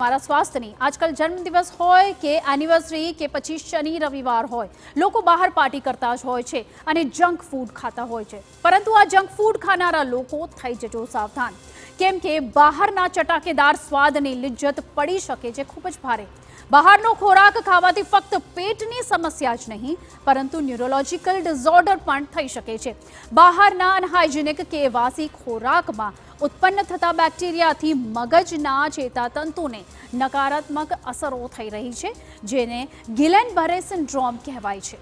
મારા સ્વાસ્થ્યની આજકાલ જન્મદિવસ હોય કે એનિવર્સરી કે પછી શનિ રવિવાર હોય લોકો બહાર પાર્ટી કરતા જ હોય છે અને જંક ફૂડ ખાતા હોય છે, પરંતુ આ જંક ફૂડ ખાનારા લોકો થઈ જજો સાવધાન, કેમ કે બહારના ચટાકેદાર સ્વાદની લિજ્જત પડી શકે છે ખૂબ જ ભારે। બહારનો ખોરાક ખાવાથી ફક્ત પેટની સમસ્યા જ નહીં પરંતુ ન્યુરોલોજિકલ ડિસઓર્ડર પણ થઈ શકે છે। બહારના અનહાઇજેનિક કે વાસી ખોરાકમાં उत्पन्न थता બેક્ટેરિયાથી મગજના ચેતાતંતુને નકારાત્મક અસરો થઈ રહી છે, જેને ગિલેન-બરે સિન્ડ્રોમ કહેવાય છે।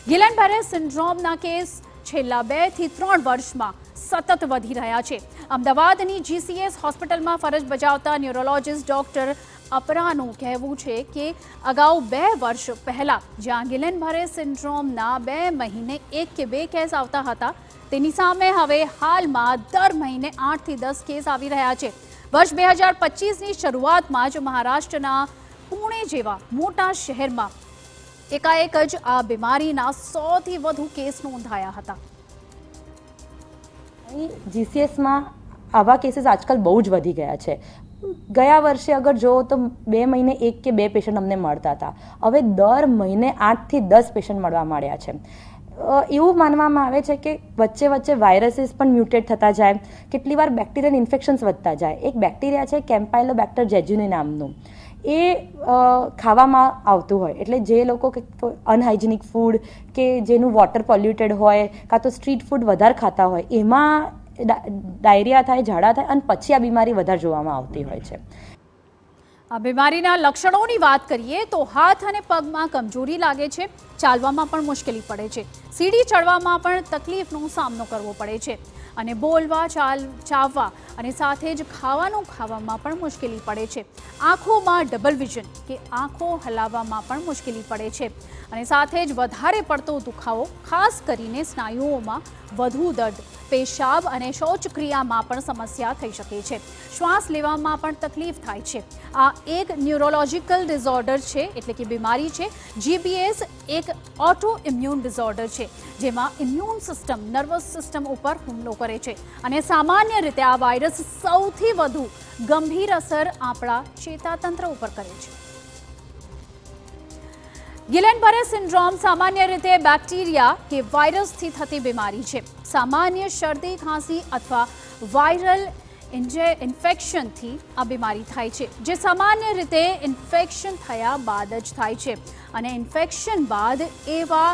ગિલેન-બરે સિન્ડ્રોમના કેસ છેલ્લા 2 થી 3 વર્ષમાં સતત વધી રહ્યા છે। અમદાવાદની જીસીએસ હોસ્પિટલમાં ફરજ બજાવતા ન્યુરોલોજિસ્ટ ડોક્ટર અપરાનું કહેવું છે કે અગાઉ 2 વર્ષ પહેલા જ્યાં ગિલેન-બરે સિન્ડ્રોમના 2 મહિને 1 કે 2 કેસ આવતા હતા, તેની સામે હવે હાલમાં દર મહિને 8 થી 10 કેસ આવી રહ્યા છે। વર્ષ 2025ની શરૂઆતમાં જ મહારાષ્ટ્રના પુણે જેવા મોટા શહેરમાં એકાએક જ આ બીમારીના 100થી વધુ કેસ નોંધાયા હતા। જીસીએસમાં આવા કેસીસ આજકાલ બહુ જ વધી ગયા છે। ગયા વર્ષે અગર જો તો 2 મહિને 1 કે 2 પેશન્ટ અમને મળતા હતા, હવે દર મહિને 8 થી 10 પેશન્ટ મળવા માંડ્યા છે। એવું માનવામાં આવે છે કે વચ્ચે વચ્ચે વાયરસીસ પણ મ્યુટેટ થતા જાય, કેટલી વાર બેક્ટેરિયલ ઇન્ફેક્શન્સ વધતા જાય। એક બેક્ટેરિયા છે કેમ્પાઇલોબેક્ટર જેજુની નામનું, એ ખાવામાં આવતું હોય, એટલે જે લોકો અનહાઇજેનિક ફૂડ કે જેનું વોટર પોલ્યુટેડ હોય કાં તો સ્ટ્રીટ ફૂડ વધારે ખાતા હોય, એમાં ડાયરિયા થાય, ઝાડા થાય અને પછી આ બીમારી વધારે જોવામાં આવતી હોય છે। આ બીમારીના લક્ષણોની વાત કરીએ તો હાથ અને પગમાં કમજોરી લાગે છે, ચાલવામાં પણ મુશ્કેલી પડે છે, સીડી ચડવામાં પણ તકલીફનો સામનો કરવો પડે છે અને બોલવા, ચાવવા અને સાથે જ ખાવામાં પણ મુશ્કેલી પડે છે। આંખોમાં ડબલ વિઝન કે આંખો હલાવવામાં પણ મુશ્કેલી પડે છે અને સાથે જ વધારે પડતો દુખાવો, ખાસ કરીને સ્નાયુઓમાં વધુ દર્દ, પેશાબ અને શૌચક્રિયામાં પણ સમસ્યા થઈ શકે છે, શ્વાસ લેવામાં પણ તકલીફ થાય છે। આ એક ન્યુરોલોજિકલ ડિસઓર્ડર છે, એટલે કે બીમારી છે। જીબીએસ એક ઓટો ઇમ્યુન ડિસઓર્ડર છે, જેમાં ઇમ્યુન સિસ્ટમ નર્વસ સિસ્ટમ ઉપર હુમલો કરે છે અને સામાન્ય રીતે આ વાયરસ સૌથી વધુ ગંભીર અસર આપણા ચેતાતંત્ર ઉપર કરે છે। ગિલેન-બરે સિન્ડ્રોમ સામાન્ય રીતે બેક્ટેરિયા કે વાયરસથી થતી બીમારી છે। સામાન્ય શરદી, ખાંસી અથવા વાયરલ ઇન્ફેક્શનથી આ બીમારી થાય છે, જે સામાન્ય રીતે ઇન્ફેક્શન થયા બાદ જ થાય છે અને ઇન્ફેક્શન બાદ એવા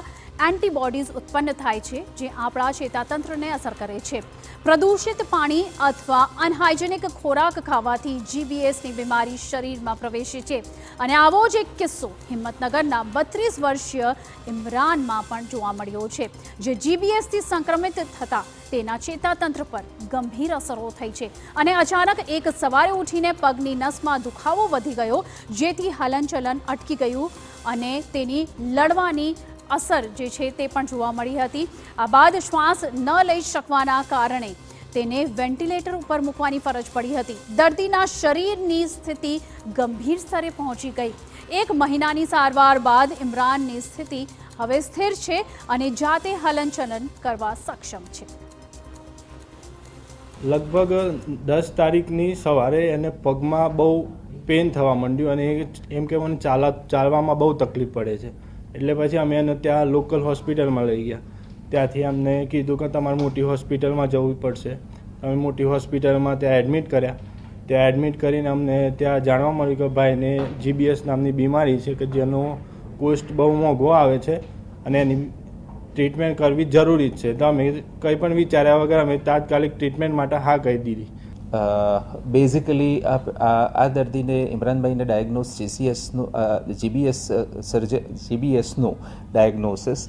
એન્ટીબોડીઝ ઉત્પન્ન થાય છે જે આપણા ચેતાતંત્રને અસર કરે છે। પ્રદૂષિત પાણી અથવા અનહાઇજેનિક ખોરાક ખાવાથી જીબીએસની બીમારી શરીરમાં પ્રવેશે છે અને આવો જ એક કિસ્સો હિંમતનગરના 32 વર્ષીય ઇમરાનમાં પણ જોવા મળ્યો છે, જે જીબીએસથી સંક્રમિત થતા તેના ચેતાતંત્ર પર ગંભીર અસરો થઈ છે અને અચાનક એક સવારે ઉઠીને પગની નસમાં દુખાવો વધી ગયો, જેથી હલનચલન અટકી ગયું અને તેની લડવાની અસર જે છે તે પણ જોવા મળી હતી। આ બાદ શ્વાસ ન લઈ શકવાના કારણે તેને વેન્ટિલેટર ઉપર મૂકવાની ફરજ પડી હતી। દર્દીના શરીરની સ્થિતિ ગંભીર સ્તરે પહોંચી ગઈ। 1 મહિનાની સારવાર બાદ ઇમરાનની સ્થિતિ હવે સ્થિર છે અને જાતે હલનચલન કરવા સક્ષમ છે। લગભગ 10 તારીખની સવારે એને પગમાં બહુ પેન થવા માંડ્યું અને એમ કે મને ચાલવામાં બહુ તકલીફ પડે છે, એટલે પછી અમે એને ત્યાં લોકલ હોસ્પિટલમાં લઈ ગયા। ત્યાંથી અમને કીધું કે તમારે મોટી હોસ્પિટલમાં જવું પડશે। અમે મોટી હોસ્પિટલમાં ત્યાં એડમિટ કર્યા। ત્યાં એડમિટ કરીને અમને ત્યાં જાણવા મળ્યું કે ભાઈને જીબીએસ નામની બીમારી છે કે જેનો કોસ્ટ બહુ મોંઘો આવે છે અને એની ટ્રીટમેન્ટ કરવી જરૂરી જ છે। તો અમે કંઈ પણ વિચાર્યા વગર અમે તાત્કાલિક ટ્રીટમેન્ટ માટે હા કહી દીધી। બેઝિકલી આ દર્દીને ઇમરાનભાઈને ડાયગ્નોસ જીબીએસનું ડાયગ્નોસિસ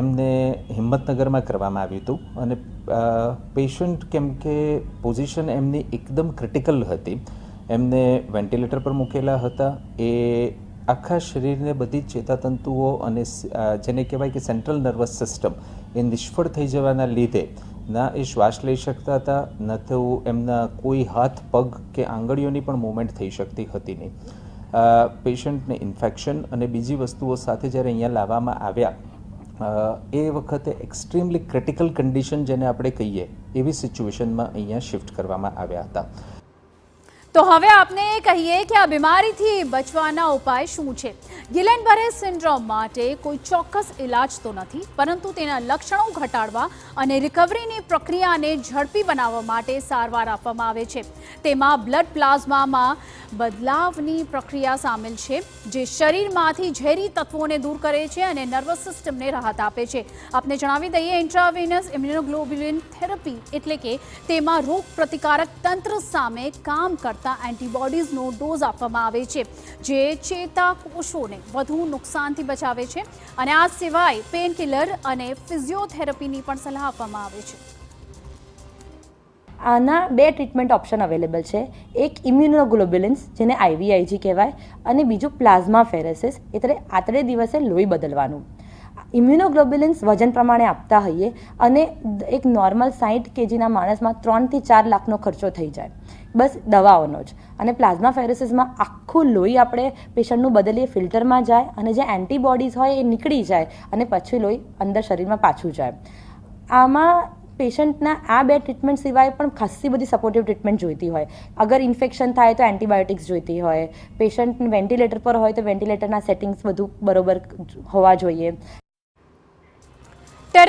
એમને હિંમતનગરમાં કરવામાં આવ્યું હતું અને પેશન્ટ કેમ કે પોઝિશન એમની એકદમ ક્રિટિકલ હતી, એમને વેન્ટિલેટર પર મૂકેલા હતા। એ આખા શરીરને બધી ચેતાતંતુઓ અને જેને કહેવાય કે સેન્ટ્રલ નર્વસ સિસ્ટમ એ નિષ્ફળ થઈ જવાના લીધે ના એ શ્વાસ લઈ શકતા હતા, ન તો એમના કોઈ હાથ, પગ કે આંગળીઓની પણ મૂવમેન્ટ થઈ શકતી હતી નહીં। પેશન્ટને ઇન્ફેક્શન અને બીજી વસ્તુઓ સાથે જ્યારે અહીંયા લાવવામાં આવ્યા, એ વખતે એક્સ્ટ્રીમલી ક્રિટિકલ કન્ડિશન જેને આપણે કહીએ એવી સિચ્યુએશનમાં અહીંયા શિફ્ટ કરવામાં આવ્યા હતા। તો હવે આપને કહીએ કે આ બીમારીથી બચવાના ઉપાય શું છે. ગિલેન-બરે સિન્ડ્રોમ માટે કોઈ ચોક્કસ ઇલાજ તો નથી, પરંતુ તેના લક્ષણો ઘટાડવા અને રિકવરીની પ્રક્રિયાને ઝડપી બનાવવા માટે સારવાર આપવામાં આવે છે. તેમાં બ્લડ પ્લાઝમામાં બદલાવની પ્રક્રિયા સામેલ છે, જે શરીરમાંથી ઝેરી તત્વોને દૂર કરે છે અને નર્વસ સિસ્ટમને રાહત આપે છે. આપને જણાવી દઈએ, ઇન્ટ્રાવેનસ ઇમ્યુનોગ્લોબ્યુલિન થેરપી એટલે કે તેમાં રોગ પ્રતિકારક તંત્ર સામે કામ કરતા એન્ટીબોડીઝનો ડોઝ આપવામાં આવે છે, જે ચેતાકોષોને વધુ નુકસાનથી બચાવે છે. અને આ સિવાય પેન કિલર અને ફિઝિયોથેરપીની પણ સલાહ આપવામાં આવે છે. આના 2 ટ્રીટમેન્ટ ઓપ્શન અવેલેબલ છે. એક ઇમ્યુનોગ્લોબ્યુલિન્સ, જેને IVIG કહેવાય, અને બીજું પ્લાઝમા ફેરેસિસ, એટલે આતડે દિવસે લોહી બદલવાનું. ઇમ્યુનોગ્લોબ્યુલિન્સ વજન પ્રમાણે આપતા હોઈએ અને એક નોર્મલ 60 kgના માણસમાં 3 થી 4 લાખનો ખર્ચો થઈ જાય, બસ દવાઓનો જ. અને પ્લાઝમા ફેરેસિસમાં આખું લોહી આપણે પેશન્ટનું બદલીએ, ફિલ્ટરમાં જાય અને જે એન્ટીબોડીઝ હોય એ નીકળી જાય અને પછી લોહી અંદર શરીરમાં પાછું જાય. આમાં પેશન્ટના આ 2 ટ્રીટમેન્ટ સિવાય પણ ખાસી બધી સપોર્ટિવ ટ્રીટમેન્ટ જોઈતી હોય. અગર ઇન્ફેક્શન થાય તો એન્ટીબાયોટિક્સ જોઈતી હોય, પેશન્ટ વેન્ટિલેટર પર હોય તો વેન્ટિલેટરના સેટિંગ્સ બધું બરોબર હોવા જોઈએ,